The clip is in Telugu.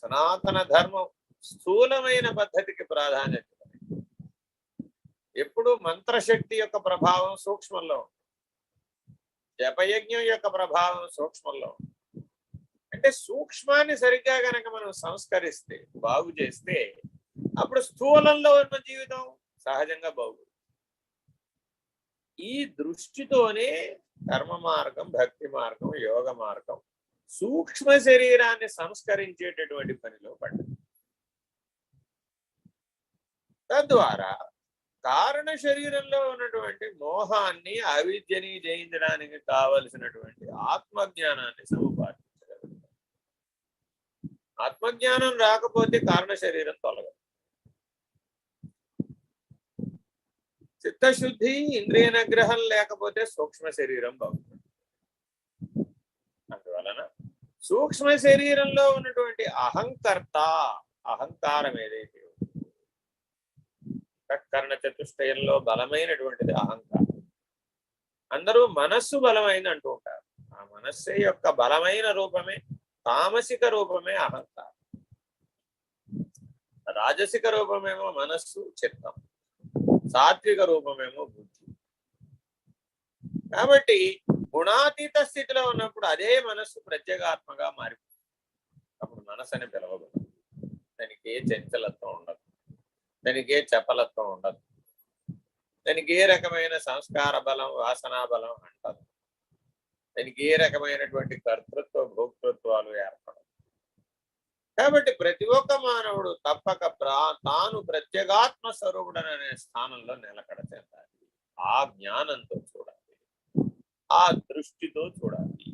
సనాతన ధర్మం స్థూలమైన పద్ధతికి ప్రాధాన్యత. ఎప్పుడు మంత్రశక్తి యొక్క ప్రభావం సూక్ష్మంలో, జపయజ్ఞం యొక్క ప్రభావం సూక్ష్మంలో. అంటే సూక్ష్మాన్ని సరిగ్గా గనక మనం సంస్కరిస్తే, బాగు చేస్తే, అప్పుడు స్థూలంలో ఉన్న జీవితం సహజంగా బాగు. ఈ దృష్టితోనే కర్మ మార్గం, భక్తి మార్గం, యోగ మార్గం సూక్ష్మ శరీరాన్ని సంస్కరించేటటువంటి పనిలో పడ్డది. తద్వారా కారణ శరీరంలో ఉన్నటువంటి మోహాన్ని, అవిద్యని జయించడానికి కావలసినటువంటి ఆత్మజ్ఞానాన్ని సముపార్జించగలుగుతాం. ఆత్మజ్ఞానం రాకపోతే కారణ శరీరం తొలగదు. చిత్తశుద్ధి, ఇంద్రియ నిగ్రహం లేకపోతే సూక్ష్మ శరీరం బాగుంటుంది. అందువలన సూక్ష్మ శరీరంలో ఉన్నటువంటి అహంకర్త, అహంకారం ఏదైతే కర్ణ చతుష్టయంలో బలమైనటువంటిది అహంకారం. అందరూ మనస్సు బలమైంది అంటూ ఉంటారు. ఆ మనస్సు యొక్క బలమైన రూపమే, తామసిక రూపమే అహంకారం. రాజసిక రూపమేమో మనస్సు, చిత్తం. సాత్విక రూపమేమో బుద్ధి. కాబట్టి గుణాతీత స్థితిలో ఉన్నప్పుడు అదే మనస్సు ప్రత్యేగాత్మగా మారిపోతుంది. అప్పుడు మనస్సు అని పిలవబడదు. దానికి ఏ చంచలత్వం ఉండదు, దానికి ఏ చపలత్వం ఉండదు, దానికి ఏ రకమైన సంస్కార బలం, వాసనా బలం అంటదు. దానికి ఏ రకమైనటువంటి కర్తృత్వ, భోక్తృత్వాలు ఏర్పడవు. కాబట్టి ప్రతి ఒక్క మానవుడు తప్పక తాను ప్రత్యేగాత్మ స్వరూపుడననే స్థానంలో నిలకడ చెందాలి. ఆ జ్ఞానంతో చూడాలి, ఆ దృష్టితో చూడాలి.